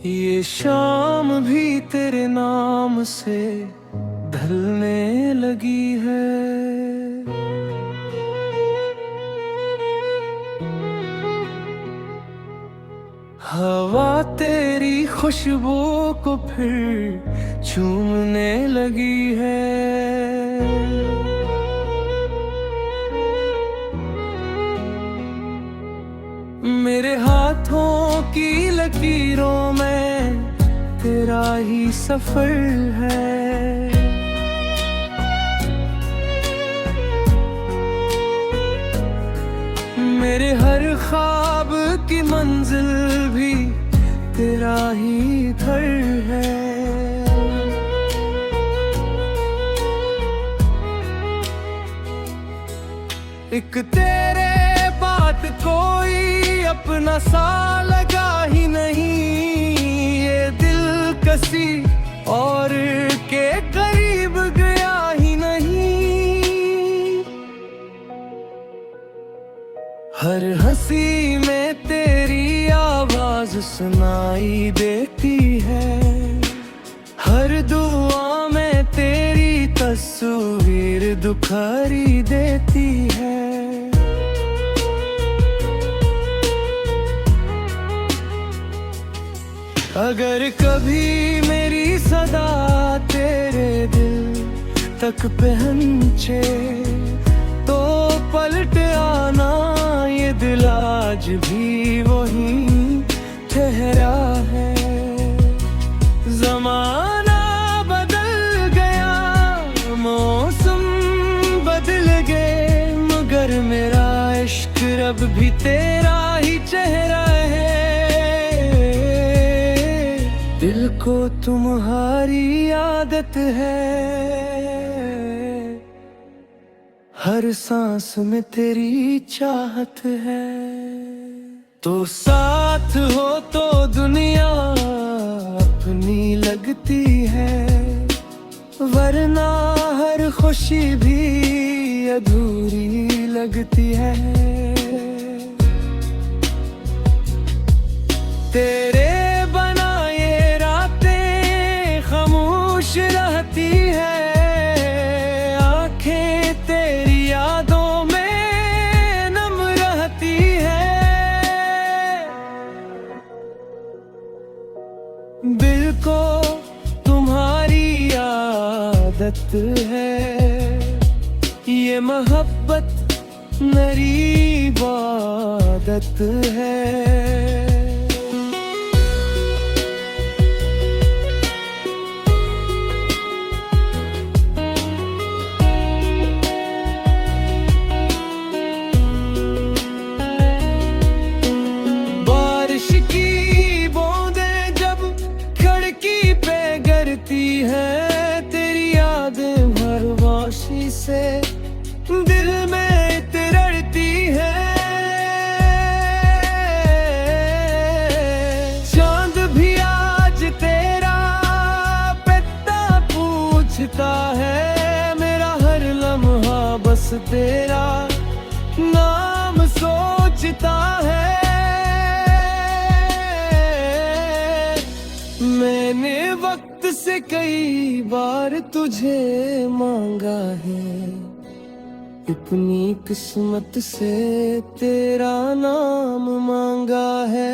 ये शाम भी तेरे नाम से ढलने लगी है। हवा तेरी खुशबू को फिर चूमने लगी है। मेरे हाथों की लकीरों में तेरा ही सफर है। मेरे हर ख्वाब की मंजिल भी तेरा ही घर है। एक तेरे बात कोई अपना सा लगा ही नहीं। ये दिल कसी और के करीब गया ही नहीं। हर हंसी में तेरी आवाज सुनाई देती है। हर दुआ में तेरी तस्वीर दुखारी देती है। अगर कभी मेरी सदा तेरे दिल तक पहुंचे तो पलट आना। ये दिल आज भी वही ठहरा है। ज़माना बदल गया, मौसम बदल गए, मगर मेरा इश्क अब भी तेरा ही चेहरा है। दिल को तुम्हारी आदत है, हर सांस में तेरी चाहत है। तो साथ हो तो दुनिया अपनी लगती है, वरना हर खुशी भी अधूरी लगती है। तेरे बना ये रातें खामोश रहती है। आंखें तेरी यादों में नम रहती है। दिल को तुम्हारी आदत है, ये मोहब्बत मेरी इबादत है। है तेरी यादें भरवाशी से दिल में तिरड़ती है। चांद भी आज तेरा पिता पूछता है। मेरा हर लम्हा बस तेरा नाम सोचता है। मैंने वक्त से कई बार तुझे मांगा है, अपनी किस्मत से तेरा नाम मांगा है।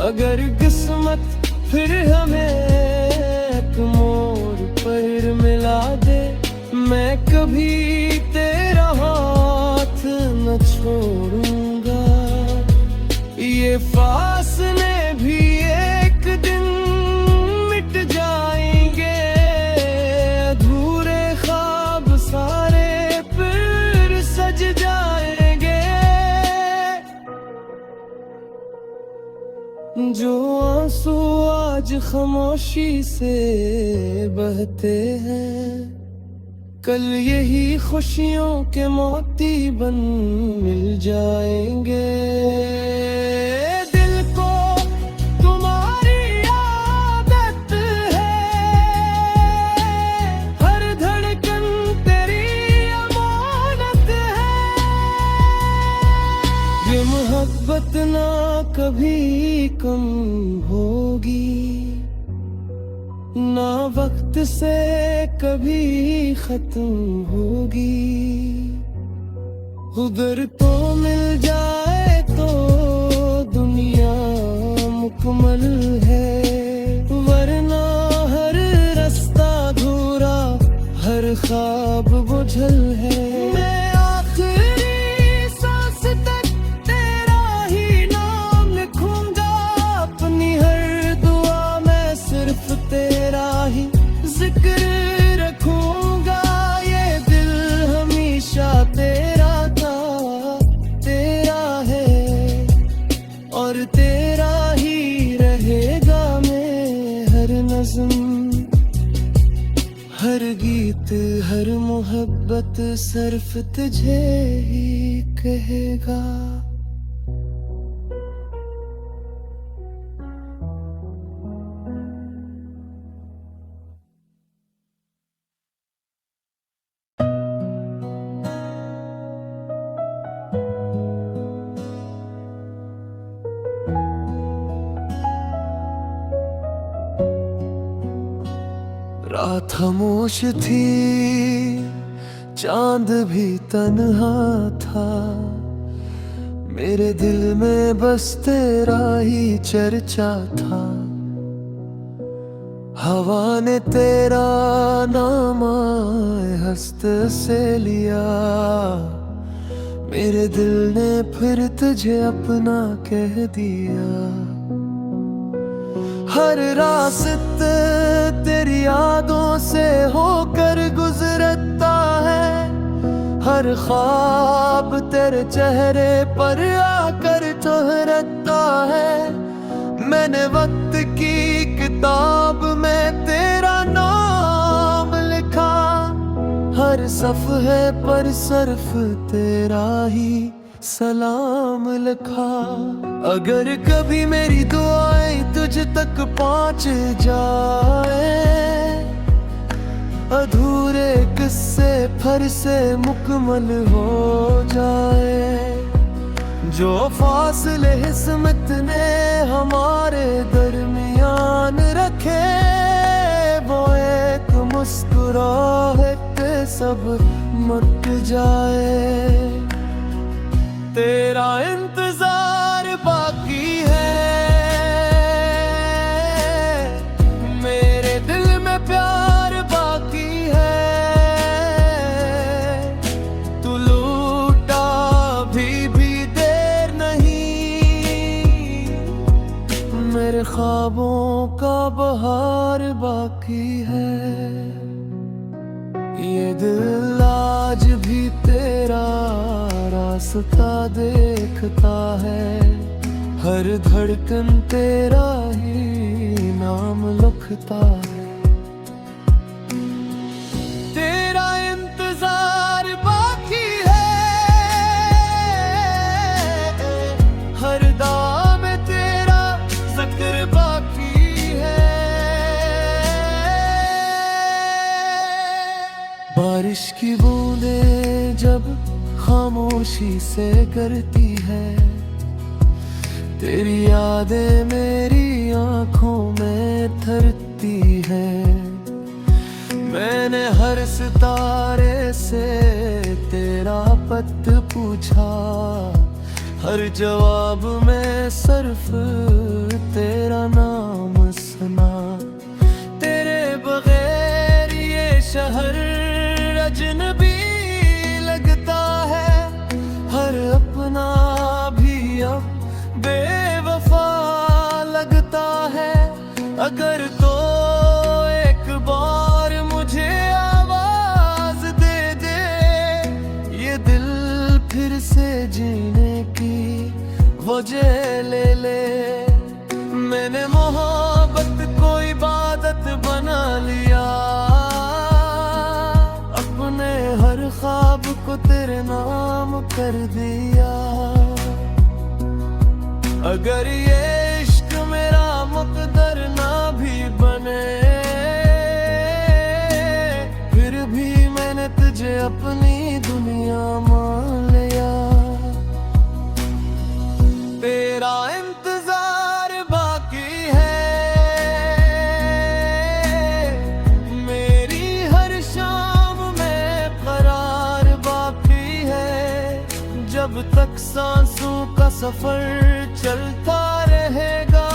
अगर किस्मत फिर हमें एक मोड़ पर मिला दे, मैं कभी तेरा हाथ न छोड़ूंगा। ये फासले भी एक दिन मिट जाएंगे, अधूरे ख्वाब सारे फिर सज जाएंगे। जो आंसू आज खामोशी से बहते हैं, कल यही खुशियों के मोती बन मिल जाएंगे। दिल को ना कभी कम होगी, ना वक्त से कभी खत्म होगी। उधर तो मिल जाए तो दुनिया मुकम्मल है, वरना हर रास्ता अधूरा, हर ख्वाब बुझल है। मैं आखिरी सांस तक तेरा ही नाम लिखूंगा, अपनी हर दुआ में सिर्फ तेरा ही जिक्र रखूंगा। ये दिल हमेशा तेरा था, तेरा है और तेरा ही रहेगा। मैं हर नज़्म, हर गीत, हर मोहब्बत सिर्फ तुझे ही कहेगा। रात खामोश थी, चांद भी तन्हा था, मेरे दिल में बस तेरा ही चर्चा था। हवा ने तेरा नाम आए हस्त से लिया, मेरे दिल ने फिर तुझे अपना कह दिया। हर रास्ते तेरी यादों से होकर गुजरता है, हर ख्वाब तेरे चेहरे पर आकर ठहरता है। मैंने वक्त की किताब में तेरा नाम लिखा, हर सफ़हे पर सिर्फ तेरा ही सलाम लिखा। अगर कभी मेरी दुआएं तुझ तक पहुंच जाए, अधूरे किस्से फिर से मुकम्मल हो जाए। जो फासले किस्मत ने हमारे दरमियान रखे, वो एक मुस्कुराहट सब मिट जाए। तेरा इंतजार बाकी है, मेरे दिल में प्यार बाकी है। तू लूटा भी देर नहीं, मेरे ख्वाबों का बहार बाकी है। ये दिल आज भी तेरा रास्ता देखता है, हर धड़कन तेरा ही नाम लिखता है। तेरा इंतजार बाकी है, हर दाम तेरा जिक्र बाकी है। बारिश की बूंदें जब खामोशी से करती है, तेरी यादें मेरी आंखों में ठहरती है। मैंने हर सितारे से तेरा पत पूछा, हर जवाब में सिर्फ तेरा नाम सुना। तेरे बगैर ये शहर अजनबी लगता है, हर अपना भी अब बेवफा लगता है। अगर तो एक बार मुझे आवाज दे दे, ये दिल फिर से जीने की वजह ले ले। मैंने मोहब्बत को इबादत बना लिया, अपने हर ख्वाब को तेरे नाम कर दिया। अगर ये इश्क मेरा मुकद्दर ना भी बने, फिर भी मैंने तुझे अपनी दुनिया मान लिया। तेरा सांसों का सफर चलता रहेगा,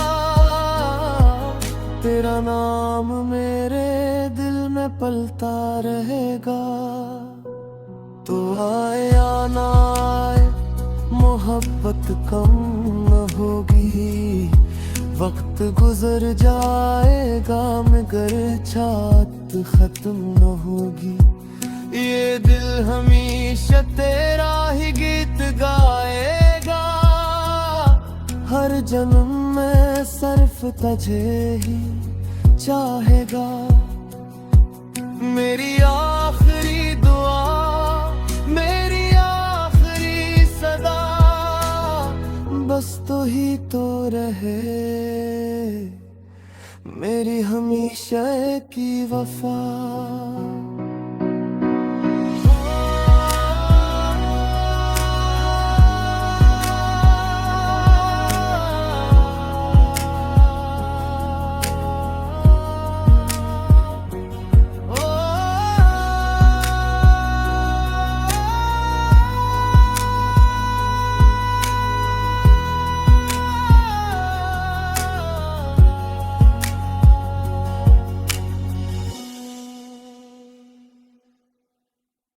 तेरा नाम मेरे दिल में पलता रहेगा। तो आए या ना आए मोहब्बत कम न होगी, वक्त गुजर जाएगा मगर चाहत खत्म न होगी। ये दिल हमेशा तेरा ही गीत गाएगा, हर जन्म में सिर्फ तुझे ही चाहेगा। मेरी आखिरी दुआ, मेरी आखिरी सदा, बस तो ही तो रहे मेरी हमेशा की वफा।